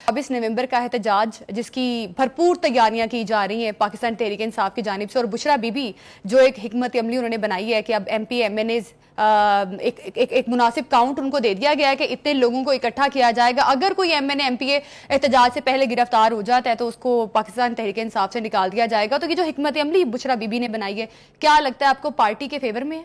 24 نومبر کا احتجاج جس کی بھرپور تیاریاں کی جا رہی ہیں پاکستان تحریک انصاف کی جانب سے، اور بشرا بی بی جو ایک حکمت عملی انہوں نے بنائی ہے کہ اب M P M N As ایک مناسب کاؤنٹ ان کو دے دیا گیا ہے کہ اتنے لوگوں کو اکٹھا کیا جائے گا، اگر کوئی M N A M P A احتجاج سے پہلے گرفتار ہو جاتا ہے تو اس کو پاکستان تحریک انصاف سے نکال دیا جائے گا. تو یہ جو حکمت عملی بشرا بی بی نے بنائی ہے، کیا لگتا ہے آپ کو پارٹی کے فیور میں ہے؟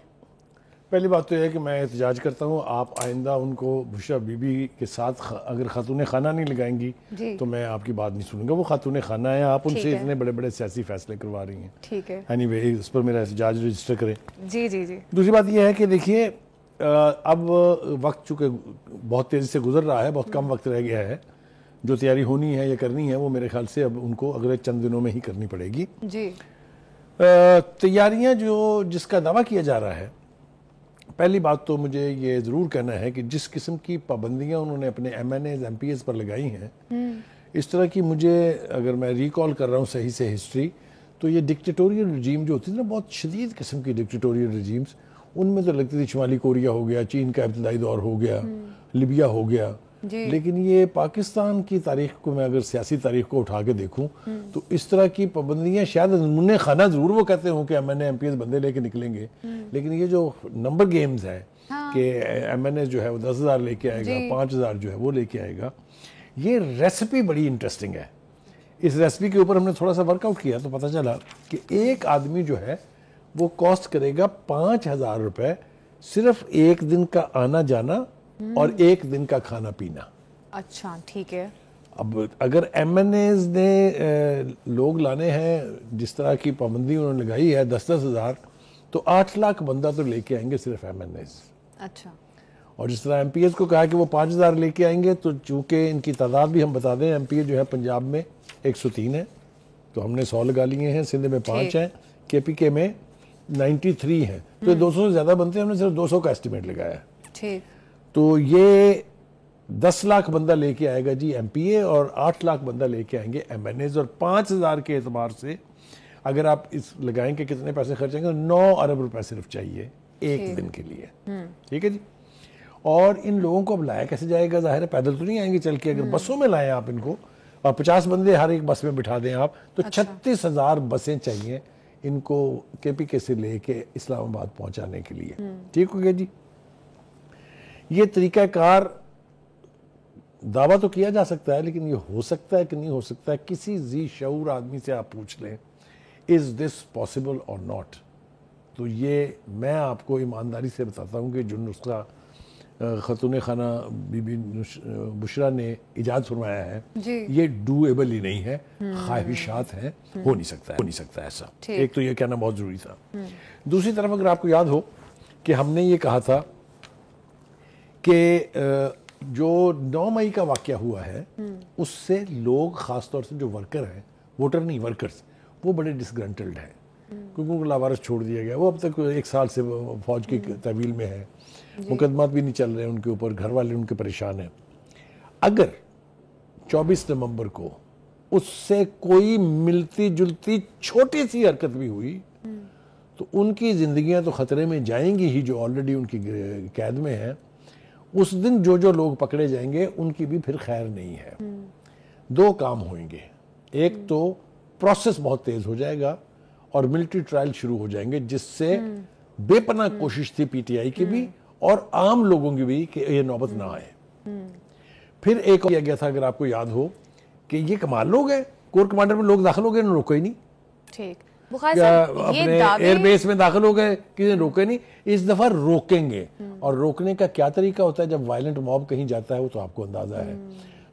پہلی بات تو یہ ہے کہ میں احتجاج کرتا ہوں، آپ آئندہ ان کو بشرا بی بی کے ساتھ اگر خاتون خانہ نہیں لگائیں گی تو میں آپ کی بات نہیں سنوں گا. وہ خاتون خانہ ہیں، آپ ان سے اتنے بڑے بڑے سیاسی فیصلے کروا رہی ہیں. ٹھیک ہے، اینی وے اس پر میرا احتجاج رجسٹر کریں. جی جی جی. دوسری بات یہ ہے کہ دیکھیے اب وقت چونکہ بہت تیزی سے گزر رہا ہے، بہت کم وقت رہ گیا ہے. جو تیاری ہونی ہے یا کرنی ہے وہ میرے خیال سے اب ان کو اگلے چند دنوں میں ہی کرنی پڑے گی. جی تیاریاں جس کا دعویٰ کیا جا رہا ہے، پہلی بات تو مجھے یہ ضرور کہنا ہے کہ جس قسم کی پابندیاں انہوں نے اپنے M N As M P As پر لگائی ہیں، اس طرح کی مجھے اگر میں ریکال کر رہا ہوں صحیح سے ہسٹری، تو یہ ڈکٹیٹوریل رجیم جو ہوتی تھی نا، بہت شدید قسم کی ڈکٹیٹوریل رجیمز، ان میں تو لگتی تھی شمالی کوریا ہو گیا، چین کا ابتدائی دور ہو گیا، لیبیا ہو گیا. لیکن یہ پاکستان کی تاریخ کو میں اگر سیاسی تاریخ کو اٹھا کے دیکھوں تو اس طرح کی پابندیاں شاید منہ خانہ ضرور وہ کہتے ہوں کہ M N A M P S بندے لے کے نکلیں گے، لیکن یہ جو نمبر گیمز ہے کہ ایم این اے جو ہے وہ 10,000 لے کے آئے گا، 5,000 جو ہے وہ لے کے آئے گا، یہ ریسپی بڑی انٹرسٹنگ ہے. اس ریسپی کے اوپر ہم نے تھوڑا سا ورک آؤٹ کیا تو پتہ چلا کہ ایک آدمی جو ہے وہ کاسٹ کرے گا 5,000 روپے، صرف ایک دن کا آنا جانا اور ایک دن کا کھانا پینا. اچھا ٹھیک ہے. اب اگر ایم این ایز نے لوگ لانے ہیں، جس طرح کی پابندی انہوں نے لگائی ہے 10,000 تو 8 لاکھ بندہ تو لے کے آئیں گے صرف ایم این ایز. اچھا. اور جس طرح ایم پی ایز کو کہا کہ وہ 5,000 لے کے آئیں گے، تو چونکہ ان کی تعداد بھی ہم بتا دیں، ایم پی اے جو ہے پنجاب میں 103 ہے تو ہم نے 100 لگا لیے ہیں، سندھ میں 5 ہیں، کے پی کے میں 93 ہیں، تو 200 سے زیادہ بنتے ہیں. ہم نے صرف 200 کا اسٹیمیٹ لگایا ہے. تو یہ 10 لاکھ بندہ لے کے آئے گا جی ایم پی اے، اور 8 لاکھ بندہ لے کے آئیں گے ایم این ایز. اور 5,000 کے اعتبار سے اگر آپ اس لگائیں کہ کتنے پیسے خرچیں گے، 9 ارب روپے صرف چاہیے ایک دن کے لیے. ٹھیک ہے جی. اور ان لوگوں کو اب لایا کیسے جائے گا؟ ظاہر ہے پیدل تو نہیں آئیں گے چل کے. اگر بسوں میں لائیں آپ ان کو اور 50 بندے ہر ایک بس میں بٹھا دیں آپ، تو 36,000 بسیں چاہیے ان کو کے پی کے سے لے کے اسلام آباد پہنچانے کے لیے. ٹھیک ہو گیا جی. یہ طریقہ کار دعویٰ تو کیا جا سکتا ہے، لیکن یہ ہو سکتا ہے کہ نہیں ہو سکتا ہے؟ کسی ذی شعور آدمی سے آپ پوچھ لیں از دس پاسبل اور ناٹ، تو یہ میں آپ کو ایمانداری سے بتاتا ہوں کہ جو نسخہ خاتون خانہ بی بی بشرا نے ایجاد فرمایا ہے یہ ڈویبل ہی نہیں ہے، خواہشات ہیں، ہو نہیں سکتا ایسا. ایک تو یہ کہنا بہت ضروری تھا. دوسری طرف اگر آپ کو یاد ہو کہ ہم نے یہ کہا تھا کہ جو 9 مئی کا واقعہ ہوا ہے اس سے لوگ، خاص طور سے جو ورکر ہیں، ووٹر نہیں ورکرز، وہ بڑے ڈسگرنٹلڈ ہیں کیونکہ ان کو لاوارث چھوڑ دیا گیا. وہ اب تک 1 سال سے فوج کی تحویل میں ہے، مقدمات بھی نہیں چل رہے ان کے اوپر، گھر والے ان کے پریشان ہیں. اگر 24 نومبر کو اس سے کوئی ملتی جلتی چھوٹی سی حرکت بھی ہوئی تو ان کی زندگیاں تو خطرے میں جائیں گی ہی، جو آلریڈی ان کی قید میں ہیں. اس دن جو لوگ پکڑے جائیں گے ان کی بھی پھر خیر نہیں ہے. 2 کام ہوئیں گے. ایک تو پروسیس بہت تیز ہو جائے گا اور ملٹری ٹرائل شروع ہو جائیں گے، جس سے بے پناہ کوشش تھی پی ٹی آئی کی بھی اور عام لوگوں کی بھی کہ یہ نوبت نہ آئے. پھر ایک کیا گیا تھا اگر آپ کو یاد ہو کہ یہ کمال لوگ ہیں، کور کمانڈر میں لوگ داخل ہو گئے، انہوں نے روکا ہی نہیں. ٹھیک. اپنے ایئر بیس میں داخل ہو گئے، کسی نے روکے نہیں. اس دفعہ روکیں گے. اور روکنے کا کیا طریقہ ہوتا ہے جب وائلنٹ موب کہیں جاتا ہے وہ تو آپ کو اندازہ ہے.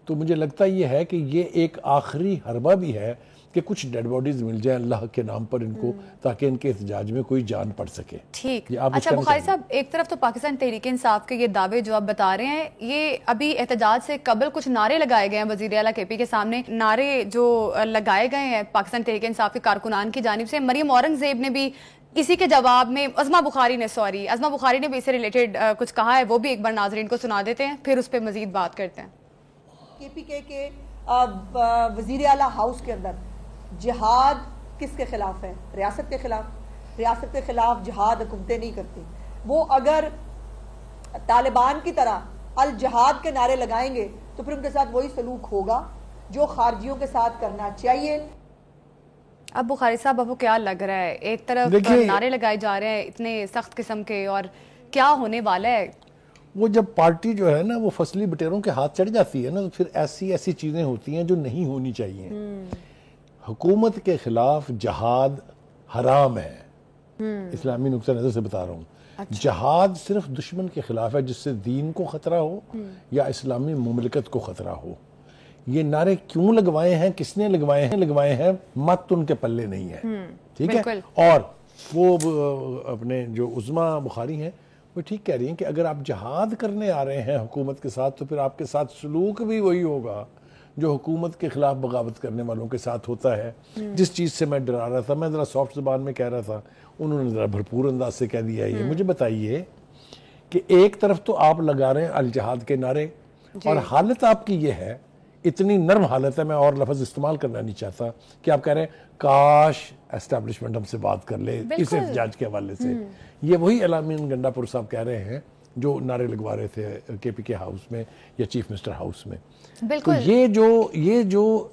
تو مجھے لگتا یہ ہے کہ یہ ایک آخری حربہ بھی ہے کہ کچھ ڈیڈ باڈیز مل جائیں اللہ کے نام پر ان کو، تاکہ ان کے احتجاج میں کوئی جان پڑ سکے. ٹھیک. اچھا بخاری صاحب، ایک طرف تو پاکستان تحریک انصاف کے یہ دعوے جو آپ بتا رہے ہیں، یہ ابھی احتجاج سے قبل کچھ نعرے لگائے گئے ہیں وزیر اعلیٰ کے پی کے سامنے. نعرے جو لگائے گئے ہیں پاکستان تحریک انصاف کے کارکنان کی جانب سے، مریم اورنگزیب نے بھی اسی کے جواب میں، عظمہ بخاری نے بھی اس سے ریلیٹڈ کچھ کہا ہے، وہ بھی ایک بار ناظرین کو سنا دیتے ہیں، پھر اس پہ مزید بات کرتے ہیں. کے پی کے وزیر اعلیٰ ہاؤس کے اندر جہاد کس کے خلاف ہے؟ ریاست کے خلاف. ریاست کے خلاف جہاد حکومتیں نہیں کرتی. وہ اگر طالبان کی طرح الجہاد کے نعرے لگائیں گے تو پھر ان کے ساتھ وہی سلوک ہوگا جو خارجیوں کے ساتھ کرنا چاہیے. اب بخاری صاحب آپ کو کیا لگ رہا ہے؟ ایک طرف نعرے لگائے جا رہے ہیں اتنے سخت قسم کے، اور کیا ہونے والا ہے؟ وہ جب پارٹی جو ہے نا وہ فصلی بٹیروں کے ہاتھ چڑھ جاتی ہے نا تو پھر ایسی چیزیں ہوتی ہیں جو نہیں ہونی چاہیے. حکومت کے خلاف جہاد حرام ہے، اسلامی نقطہ نظر سے بتا رہا ہوں. جہاد صرف دشمن کے خلاف ہے جس سے دین کو خطرہ ہو یا اسلامی مملکت کو خطرہ ہو. یہ نعرے کیوں لگوائے ہیں، کس نے لگوائے ہیں مت ان کے پلے نہیں ہے. ٹھیک ہے. اور وہ اپنے جو عظما بخاری ہیں وہ ٹھیک کہہ رہی ہیں کہ اگر آپ جہاد کرنے آ رہے ہیں حکومت کے ساتھ تو پھر آپ کے ساتھ سلوک بھی وہی ہوگا جو حکومت کے خلاف بغاوت کرنے والوں کے ساتھ ہوتا ہے. جس چیز سے میں ڈرا رہا تھا، میں ذرا سافٹ زبان میں کہہ رہا تھا، انہوں نے ذرا بھرپور انداز سے کہہ دیا. یہ مجھے بتائیے کہ ایک طرف تو آپ لگا رہے ہیں الجہاد کے نعرے اور حالت آپ کی یہ ہے، اتنی نرم حالت ہے، میں اور لفظ استعمال کرنا نہیں چاہتا، کہ آپ کہہ رہے ہیں کاش اسٹیبلشمنٹ ہم سے بات کر لے اس احتجاج کے حوالے سے. یہ وہی علامین گنڈا پور صاحب کہہ رہے ہیں جو نعرے لگوا رہے تھے کے پی کے ہاؤس میں یا چیف منسٹر ہاؤس میں. تو یہ جو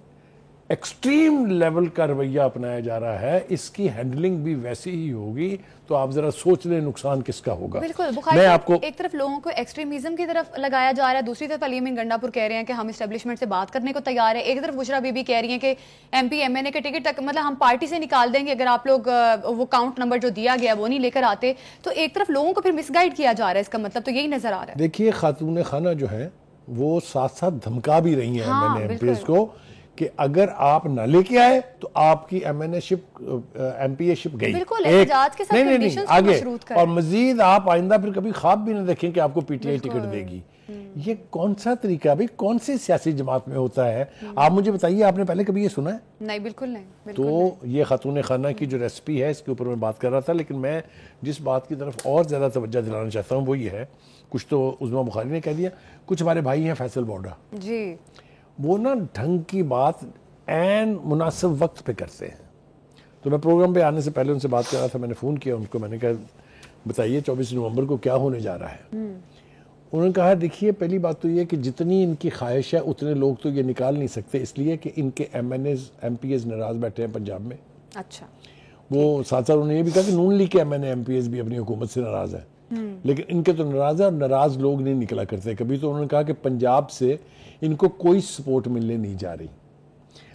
ایکسٹریم لیول کا رویہ اپنایا جا رہا ہے، اس کی ہینڈلنگ بھی ویسی ہی ہوگی. تو آپ ذرا سوچ لیں نقصان کس کا ہوگا. بالکل بخاری صاحب، ایک طرف لوگوں کو ایکسٹریمزم کی طرف لگایا جا رہا ہے، دوسری طرف علامین گنڈا پور کہہ رہے ہیں کہ ہم اسٹیبلشمنٹ سے بات کرنے کو تیار ہیں. ایک طرف بشرا بی بی کہہ رہی ہیں کہ ایم پی ایم این اے کے ٹکٹ تک مطلب ہم پارٹی سے نکال دیں گے اگر آپ لوگ وہ کاؤنٹ نمبر جو دیا گیا وہ نہیں لے کر آتے. تو ایک طرف لوگوں کو پھر مس گائیڈ کیا جا رہا ہے، اس کا مطلب تو یہی نظر آ رہا ہے. دیکھیے خاتون خانہ جو ہیں وہ ساتھ ساتھ دھمکا بھی رہی ہیں M N A M Ps کو کہ اگر آپ نہ لے کے آئے تو آپ کی ایم این اے شپ ایم پی اے شپ گئی. بالکل احتجاج کے ساتھ کنڈیشنز کو مشروط کریں، اور مزید آپ آئندہ پھر کبھی خواب بھی نہ دیکھیں کہ آپ کو پی ٹی آئی ٹکٹ دے گی. یہ کون سا طریقہ ہے بھائی؟ کون سی سیاسی جماعت میں ہوتا ہے؟ آپ مجھے بتائیے، آپ نے پہلے کبھی یہ سنا ہے؟ نہیں، بالکل نہیں. تو یہ خاتون خانہ کی جو ریسپی ہے اس کے اوپر میں بات کر رہا تھا، لیکن میں جس بات کی طرف اور زیادہ توجہ دلانا چاہتا ہوں وہ یہ ہے، کچھ تو عظما بخاری نے کہہ دیا، کچھ ہمارے بھائی ہیں فیصل بوڈا جی، وہ نا ڈھنگ کی بات عین مناسب وقت پہ کرتے ہیں. تو میں پروگرام پہ آنے سے پہلے ان سے بات کر رہا تھا، میں نے فون کیا ان کو، میں نے کہا بتائیے 24 نومبر کو کیا ہونے جا رہا ہے. انہوں نے کہا دیکھیے پہلی بات تو یہ کہ جتنی ان کی خواہش ہے اتنے لوگ تو یہ نکال نہیں سکتے، اس لیے کہ ان کے M N As M P As ناراض بیٹھے ہیں پنجاب میں. اچھا، وہ ساتھ ساتھ انہوں نے یہ بھی کہا کہ نون لیگ کے M N A M P As بھی اپنی حکومت سے ناراض ہیں، لیکن ان کے تو ناراض ہے اور ناراض لوگ نہیں نکلا کرتے کبھی. تو انہوں نے کہا کہ پنجاب سے ان کو کوئی سپورٹ ملنے نہیں جا رہی.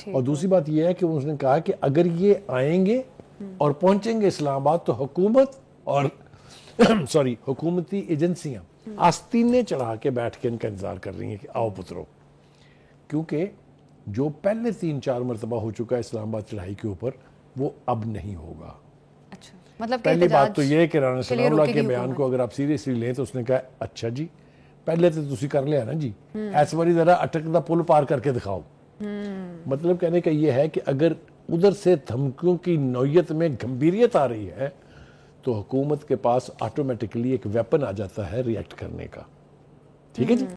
اور دوسری بات یہ ہے کہ انہوں نے کہا کہ اگر یہ آئیں گے اور پہنچیں گے اسلام آباد تو حکومت اور حکومتی ایجنسیاں آستینے چڑھا کے بیٹھ کے ان کا انتظار کر رہی ہیں کہ آؤ پترو، کیونکہ جو پہلے 3-4 مرتبہ ہو چکا ہے اسلام آباد چڑھائی کے اوپر وہ اب نہیں ہوگا. اچھا، مطلب پہلی بات تو یہ کہ رانا ثناء اللہ کے بیان کو اگر آپ سیریسلی لیں تو اس نے کہا اچھا جی پہلے تو تسی کر لیا نا جی، ایس باری ذرا اٹک دا پل پار کر کے دکھاؤ. مطلب کہنے کا یہ ہے کہ اگر ادھر سے دھمکیوں کی نوعیت میں گمبھیریت آ رہی ہے تو حکومت کے پاس آٹومیٹکلی ایک ویپن آ جاتا ہے ریئیکٹ کرنے کا. ٹھیک ہے جی.